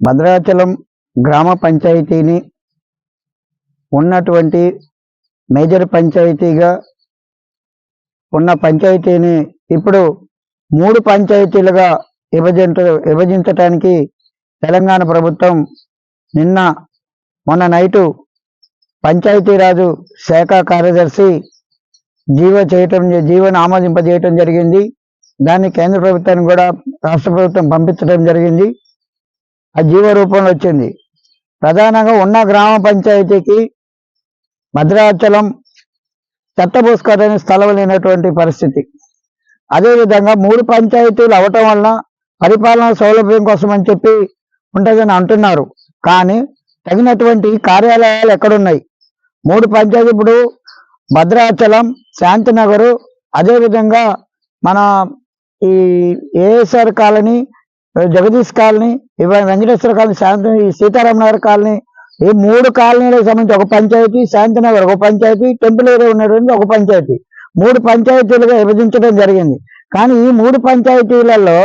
భద్రాచలం గ్రామ పంచాయతీని ఉన్నటువంటి మేజర్ పంచాయతీగా ఉన్న పంచాయతీని ఇప్పుడు 3 పంచాయతీలుగా విభజించడానికి తెలంగాణ ప్రభుత్వం మొన్న నైటు పంచాయతీరాజు శాఖ కార్యదర్శి జీవోని ఆమోదింపజేయటం జరిగింది. దాన్ని కేంద్ర ప్రభుత్వానికి కూడా రాష్ట్ర ప్రభుత్వం పంపించడం జరిగింది. ఆ జీవో రూపంలో వచ్చింది. ప్రధానంగా ఉన్న గ్రామ పంచాయతీకి భద్రాచలం చెత్తబోసుకోవడానికి స్థలం లేనటువంటి పరిస్థితి. అదేవిధంగా 3 పంచాయతీలు అవటం వలన పరిపాలన సౌలభ్యం కోసం అని చెప్పి ఉంటుందని అంటున్నారు. కానీ తగినటువంటి కార్యాలయాలు ఎక్కడున్నాయి? 3 పంచాయతీ ఇప్పుడు భద్రాచలం, శాంతినగరు, అదేవిధంగా మన ఈ ASR colony, Jagadish colony, Venkateswara colony, Sitaram Nagar colony, ఈ 3 కాలనీలకు సంబంధించి ఒక పంచాయతీ, శాంతినగర్ ఒక పంచాయతీ, టెంపుల్ ఏరియా ఉన్నటువంటి ఒక పంచాయతీ, 3 పంచాయతీలుగా విభజించడం జరిగింది. కానీ ఈ 3 పంచాయతీలలో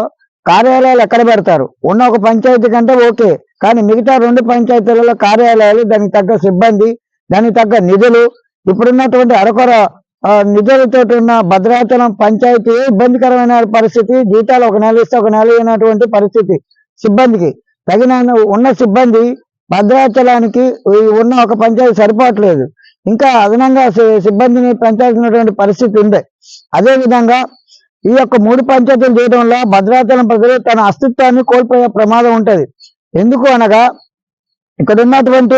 కార్యాలయాలు ఎక్కడ పెడతారు? ఉన్న ఒక పంచాయతీ కంటే ఓకే, కానీ మిగతా 2 పంచాయతీలలో కార్యాలయాలు, దానికి తగ్గ సిబ్బంది, దానికి తగ్గ నిధులు, ఇప్పుడున్నటువంటి అరకొర నిధులతో ఉన్న భద్రాచలం పంచాయతీ ఇబ్బందికరమైన పరిస్థితి. జీతాలు ఒక నెల ఇస్తే ఒక నెల అయినటువంటి పరిస్థితి. సిబ్బందికి తగిన ఉన్న సిబ్బంది భద్రాచలానికి ఉన్న ఒక పంచాయతీ సరిపోవట్లేదు. ఇంకా అదనంగా సిబ్బందిని పెంచాల్సినటువంటి పరిస్థితి ఉంది. అదేవిధంగా ఈ యొక్క 3 పంచాయతీలు చేయడం వల్ల భద్రాచలం ప్రజలు తన అస్తిత్వాన్ని కోల్పోయే ప్రమాదం ఉంటుంది. ఎందుకు అనగా ఇక్కడ ఉన్నటువంటి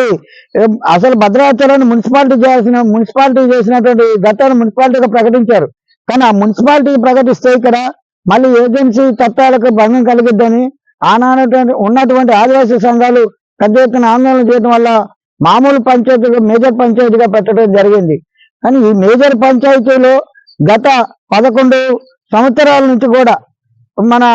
అసలు భద్రాచలాన్ని మున్సిపాలిటీ చేసినటువంటి గతాన్ని మున్సిపాలిటీగా ప్రకటించారు. కానీ ఆ మున్సిపాలిటీ ప్రకటిస్తే ఇక్కడ మళ్ళీ ఏజెన్సీ చట్టాలకు భంగం కలిగిద్దని ఉన్నటువంటి ఆదివాసీ సంఘాలు పెద్ద ఎత్తున ఆందోళన చేయడం వల్ల మామూలు పంచాయతీగా మేజర్ పంచాయతీగా పెట్టడం జరిగింది. కానీ ఈ మేజర్ పంచాయతీలో గత 11 సంవత్సరాల నుంచి కూడా మన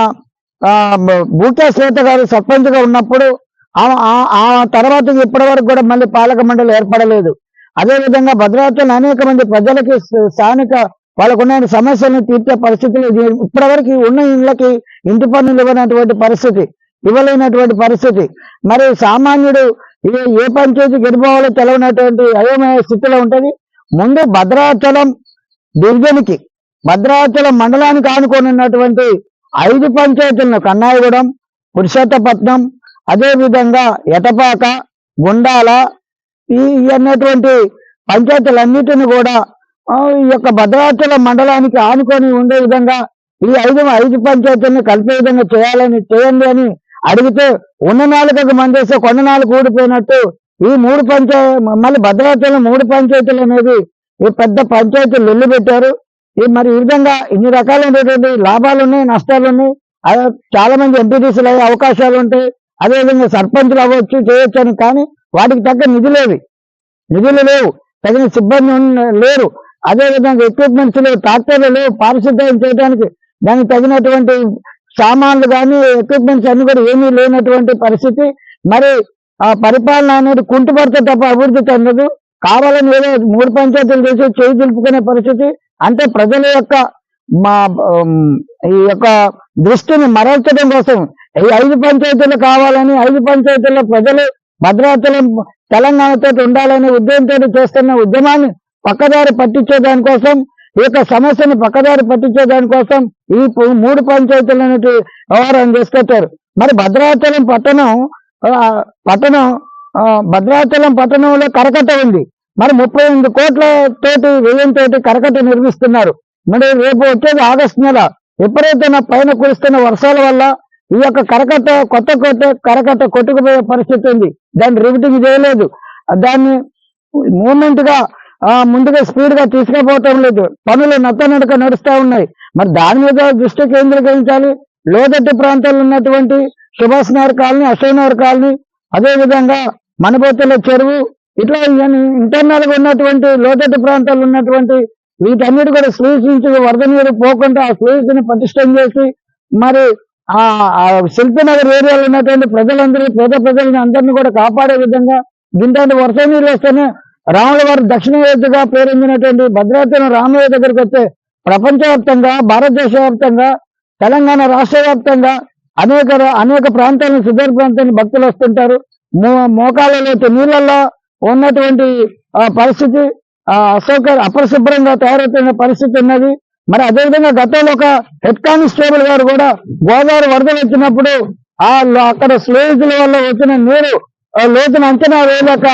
బూకే శ్వేత గారు సర్పంచ్గా ఉన్నప్పుడు ఆ తర్వాత ఇప్పటి వరకు కూడా మళ్ళీ పాలక మండలి ఏర్పడలేదు. అదేవిధంగా భద్రాచలం అనేక మంది ప్రజలకి స్థానిక వాళ్ళకున్న సమస్యలను తీర్చే పరిస్థితులు ఇప్పటి వరకు ఉన్న ఇళ్ళకి ఇంటి పన్నులు ఇవ్వలేనటువంటి పరిస్థితి. మరి సామాన్యుడు ఏ పంచాయతీ గెలిపోవాలో తెలవనటువంటి అయోమయ స్థితిలో ఉంటుంది. ముందు భద్రాచలం డివిజన్కి, భద్రాచలం మండలానికి ఆనుకొని ఉన్నటువంటి 5 పంచాయతీలను కన్నాయగూడెం, పురుషోత్తపట్నం, అదేవిధంగా ఎటపాక, గుండాల ఈ అన్నటువంటి పంచాయతీలన్నిటిని కూడా ఈ యొక్క భద్రాచలం మండలానికి ఆనుకొని ఉండే విధంగా ఈ 5 పంచాయతీలను కలిపే విధంగా చేయండి అని అడిగితే ఉన్న 4 మందేస్తే కొండ 4 ఊడిపోయినట్టు ఈ 3 మళ్ళీ భద్రాచలం 3 పంచాయతీలు అనేది ఈ పెద్ద పంచాయతీలు లొల్లి పెట్టారు. మరి ఈ విధంగా ఇన్ని రకాలైనటువంటి లాభాలు ఉన్నాయి, నష్టాలు ఉన్నాయి. చాలా మంది ఎంపీటీసీలు అయ్యే అవకాశాలు ఉంటాయి. అదేవిధంగా సర్పంచులు అవ్వచ్చు, చేయొచ్చు అని. కానీ వాటికి తగ్గ నిధులు లేవు, తగిన సిబ్బంది లేరు, అదేవిధంగా ఎక్విప్మెంట్స్ లేవు, ట్రాక్టర్లు లేవు, పారిశుద్ధ్యం చేయడానికి దానికి తగినటువంటి సామాన్లు కానీ ఎక్విప్మెంట్స్ అన్ని కూడా ఏమీ లేనటువంటి పరిస్థితి. మరి ఆ పరిపాలన అనేది కుంటుపడితే తప్ప అభివృద్ధి చెందదు. కావాలని ఏదో 3 పంచాయతీలు చేసి చేయి దులుపుకునే పరిస్థితి. అంటే ప్రజల యొక్క ఈ యొక్క దృష్టిని మరల్చడం కోసం ఈ 5 పంచాయతీలు కావాలని 5 పంచాయతీల్లో ప్రజలు భద్రాచలం తెలంగాణతో ఉండాలనే ఉద్యమంతో చేస్తున్న ఉద్యమాన్ని పక్కదారి పట్టించేదానికోసం, ఈ యొక్క సమస్యను పక్కదారి పట్టించేదానికోసం ఈ 3 పంచాయతీలు అనేటి వ్యవహారం చేసుకొచ్చారు. మరి భద్రాచలం పట్టణంలో కరకట్ట ఉంది. మరి 38 కోట్లతోటి వ్యయంతోటి కరకట్ట నిర్మిస్తున్నారు. మరి రేపు వచ్చేది ఆగస్టు నెల. ఎప్పుడైతే పైన కురుస్తున్న వర్షాల వల్ల ఈ యొక్క కొత్త కరకట్ట కొట్టుకుపోయే పరిస్థితి ఉంది. దాన్ని రివిటింగ్ చేయలేదు. దాన్ని మూమెంట్ గా ముందుగా స్పీడ్ గా తీసుకుపోవటం లేదు. పనులు నత్తనడక నడుస్తూ ఉన్నాయి. మరి దాని మీద దృష్టి కేంద్రీకరించాలి. లోతట్టు ప్రాంతాల్లో ఉన్నటువంటి సుభాష్ నగర్ కాలనీ, అశోక్ నగర్ కాలనీ, అదేవిధంగా మనబోతుల చెరువు, ఇట్లా ఇంటర్నల్ గా ఉన్నటువంటి లోతట్టు ప్రాంతాల్లో ఉన్నటువంటి వీటన్నిటి కూడా స్లూస్ నుంచి వరద నీరు పోకుండా ఆ స్లూస్ ని పటిష్టం చేసి మరి ఆ శిల్పనగర్ ఏరియాలో ఉన్నటువంటి పేద ప్రజలని అందరినీ కూడా కాపాడే విధంగా దీంతో వర్ష నీళ్ళు వస్తేనే రాముల వారి దక్షిణ వేదికగా పేరొందినటువంటి భద్రాచలం రామయ్య దగ్గరికి వస్తే ప్రపంచవ్యాప్తంగా, భారతదేశ వ్యాప్తంగా, తెలంగాణ రాష్ట్ర వ్యాప్తంగా అనేక ప్రాంతాలను సుదూర ప్రాంతాన్ని భక్తులు వస్తుంటారు. మోకాళ్ళలో నీళ్ళల్లో ఉన్నటువంటి పరిస్థితి అపరిశుభ్రంగా తయారవుతున్న పరిస్థితి ఉన్నది. మరి అదేవిధంగా గతంలో ఒక హెడ్ కానిస్టేబుల్ గారు కూడా గోదావరి వరదలు వచ్చినప్పుడు అక్కడ స్లేజ్ల వల్ల వచ్చిన నీరు లోతును అంచనా వేయలేక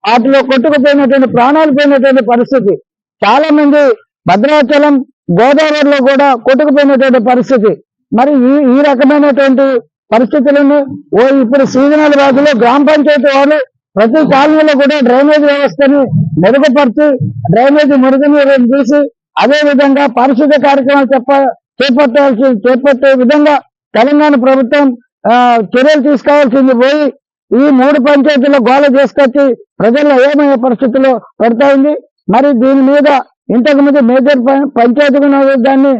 వాటిలో కొట్టుకుపోయినటువంటి ప్రాణాలు పోయినటువంటి పరిస్థితి. చాలా మంది భద్రాచలం గోదావరిలో కూడా కొట్టుకుపోయినటువంటి పరిస్థితి. మరి ఈ రకమైనటువంటి పరిస్థితులను ఇప్పుడు సీజనల్ వ్యాధులు గ్రామ పంచాయతీ వాళ్ళు ప్రతి కాలనీలో కూడా డ్రైనేజ్ వ్యవస్థని మెరుగుపరిచి డ్రైనేజ్ మురుగునీరుని తీసి అదే విధంగా పారిశుద్ధ్య కార్యక్రమాలు చేపట్టే విధంగా తెలంగాణ ప్రభుత్వం చర్యలు తీసుకోవాల్సింది పోయి ఈ 3 పంచాయతీల్లో గోల చేసుకొచ్చి ప్రజల్లో ఏమయ్యే పరిస్థితుల్లో పెడతాయింది. మరి దీని మీద ఇంతకు ముందు మేజర్ పంచాయతీ దాన్ని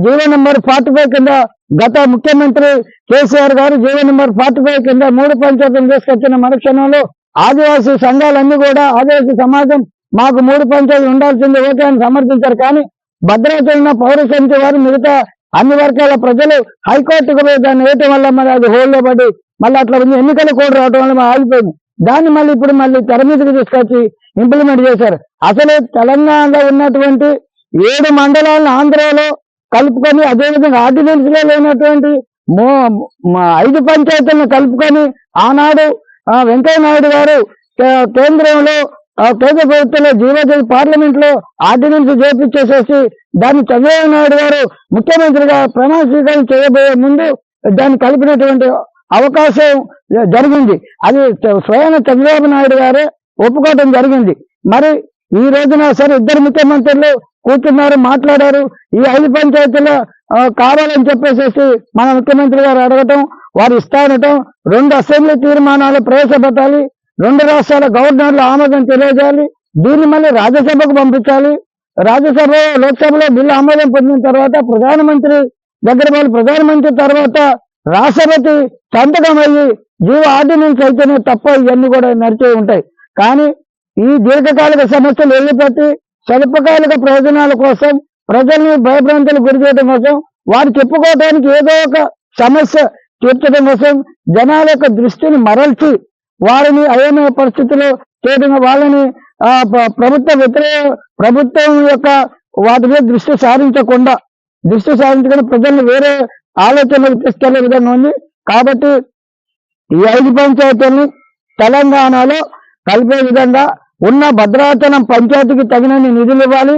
జీవో నెంబర్ 45 కింద గత ముఖ్యమంత్రి కేసీఆర్ గారు జీవో నెంబర్ 45 కింద 3 పంచాయతీలు తీసుకొచ్చిన మరుక్షణంలో ఆదివాసీ సంఘాలన్నీ కూడా ఆదివాసీ సమాజం మాకు 3 పంచాయతీలు ఉండాల్సింది ఓకే అని సమర్థించారు. కానీ భద్రాచలం పౌర సమితి వారు మిగతా అన్ని వర్గాల ప్రజలు హైకోర్టుకు పోయి దాన్ని వేయటం వల్ల మరి అది హోల్లో పడి మళ్ళీ అట్లా ఎన్నికల కోడ్ రావడం వల్ల ఆగిపోయింది. దాన్ని ఇప్పుడు తెర మీదకి తీసుకొచ్చి ఇంప్లిమెంట్ చేశారు. అసలు తెలంగాణలో ఉన్నటువంటి 7 మండలాలను ఆంధ్రలో కలుపుకొని అదేవిధంగా ఆర్డినెన్స్ లో లేనటువంటి 5 పంచాయతీలను కలుపుకొని ఆనాడు వెంకయ్య నాయుడు గారు కేంద్రంలో కేంద్ర ప్రభుత్వంలో జీవోజీ పార్లమెంట్ లో ఆర్డినెన్స్ చేపించేసేసి దాన్ని చంద్రబాబు నాయుడు గారు ముఖ్యమంత్రిగా ప్రమాణ స్వీకారం చేయబోయే ముందు దాన్ని కలిపినటువంటి అవకాశం జరిగింది. అది స్వయం చంద్రబాబు నాయుడు గారే ఒప్పుకోవడం జరిగింది. మరి ఈ రోజున సరే 2 ముఖ్యమంత్రులు కూర్చున్నారు, మాట్లాడారు. ఈ 5 పంచాయతీలు కావాలని చెప్పేసి మన ముఖ్యమంత్రి గారు అడగటం, వారు ఇస్తారటం, 2 అసెంబ్లీ తీర్మానాలు ప్రవేశపెట్టాలి, 2 రాష్ట్రాల గవర్నర్లు ఆమోదం తెలియజేయాలి, దీన్ని మళ్ళీ రాజ్యసభకు పంపించాలి. రాజ్యసభ లోక్సభలో బిల్లు ఆమోదం పొందిన తర్వాత ప్రధానమంత్రి ప్రధానమంత్రి తర్వాత రాష్ట్రపతి సంతకం అయ్యి జీవో ఆర్డినెన్స్ అయితేనే తప్ప ఇవన్నీ కూడా నడిచే ఉంటాయి. కానీ ఈ దీర్ఘకాలిక సమస్యలు వెళ్ళిపెట్టి స్వల్పకాలిక ప్రయోజనాల కోసం ప్రజల్ని భయభ్రాంతులు గురి చేయడం కోసం వారు చెప్పుకోవడానికి ఏదో ఒక సమస్య తీర్చడం కోసం జనాల యొక్క దృష్టిని మరల్చి వారిని అయోమయ పరిస్థితుల్లో చేయడం వాళ్ళని ప్రభుత్వం యొక్క వాటి మీద దృష్టి సారించకుండా ప్రజల్ని వేరే ఆలోచనలు తీసుకెళ్లే విధంగా ఉంది. కాబట్టి ఈ 5 పంచాయతీల్ని తెలంగాణలో కలిపే విధంగా ఉన్న భద్రాచలం పంచాయతీకి తగినన్ని నిధులు ఇవ్వాలి.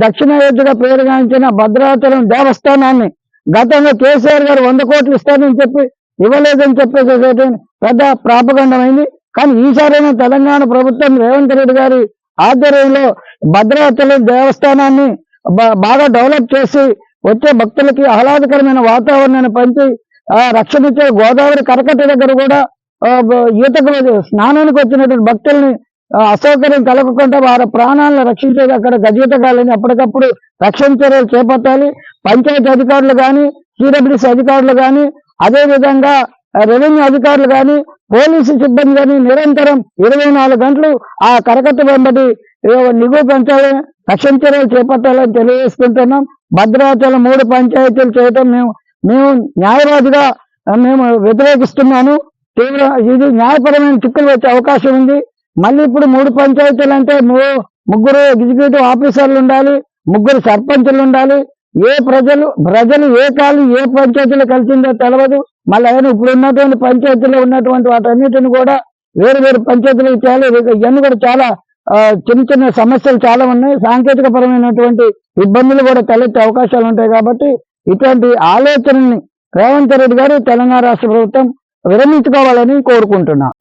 దక్షిణ అయోధ్యగా పేరుగాంచిన భద్రాచలం దేవస్థానాన్ని గతంలో కేసీఆర్ గారు 100 కోట్లు ఇస్తారని చెప్పి ఇవ్వలేదని చెప్పేసి పెద్ద ప్రాపగండమైంది. కానీ ఈసారైనా తెలంగాణ ప్రభుత్వం రేవంత్ రెడ్డి గారి ఆధ్వర్యంలో భద్రాచలం దేవస్థానాన్ని బాగా డెవలప్ చేసి వచ్చే భక్తులకి ఆహ్లాదకరమైన వాతావరణాన్ని పంచి రక్షణించే గోదావరి కరకట్ట దగ్గర కూడా ఈతకు స్నానానికి వచ్చినటువంటి భక్తుల్ని అసౌకర్యం కలగకుండా వారి ప్రాణాలను రక్షించేది అక్కడ గజీతగాలని ఎప్పటికప్పుడు రక్షణ చర్యలు చేపట్టాలి. పంచాయతీ అధికారులు కానీ, సిడబ్ల్యూసీ అధికారులు కానీ, అదేవిధంగా రెవెన్యూ అధికారులు కానీ, పోలీసు సిబ్బంది కానీ నిరంతరం 24 గంటలు ఆ కరకట్ట వెంబడి నిఘు పెంచాలి, రక్షణ చర్యలు చేపట్టాలని తెలియజేసుకుంటున్నాం. భద్రాచలం 3 పంచాయతీలు చేయటం మేము న్యాయవాదిగా మేము వ్యతిరేకిస్తున్నాను. ఇది న్యాయపరమైన చిక్కులు వచ్చే అవకాశం ఉంది. మళ్ళీ ఇప్పుడు 3 పంచాయతీలు అంటే 3 ఎగ్జిక్యూటివ్ ఆఫీసర్లు ఉండాలి, 3 సర్పంచులు ఉండాలి. ప్రజలు ఏ కాలు ఏ పంచాయతీలో కలిసిందో తెలియదు. మళ్ళీ ఇప్పుడు ఉన్నటువంటి పంచాయతీలో ఉన్నటువంటి వాటన్నిటిని కూడా వేరు పంచాయతీలకు చేయాలి. ఇవన్నీ కూడా చాలా చిన్న సమస్యలు చాలా ఉన్నాయి. సాంకేతిక పరమైనటువంటి ఇబ్బందులు కూడా తలెత్తే అవకాశాలు ఉంటాయి. కాబట్టి ఇటువంటి ఆలోచనని రేవంత్ రెడ్డి గారు తెలంగాణ రాష్ట్ర ప్రభుత్వం విరమించుకోవాలని కోరుకుంటున్నాం.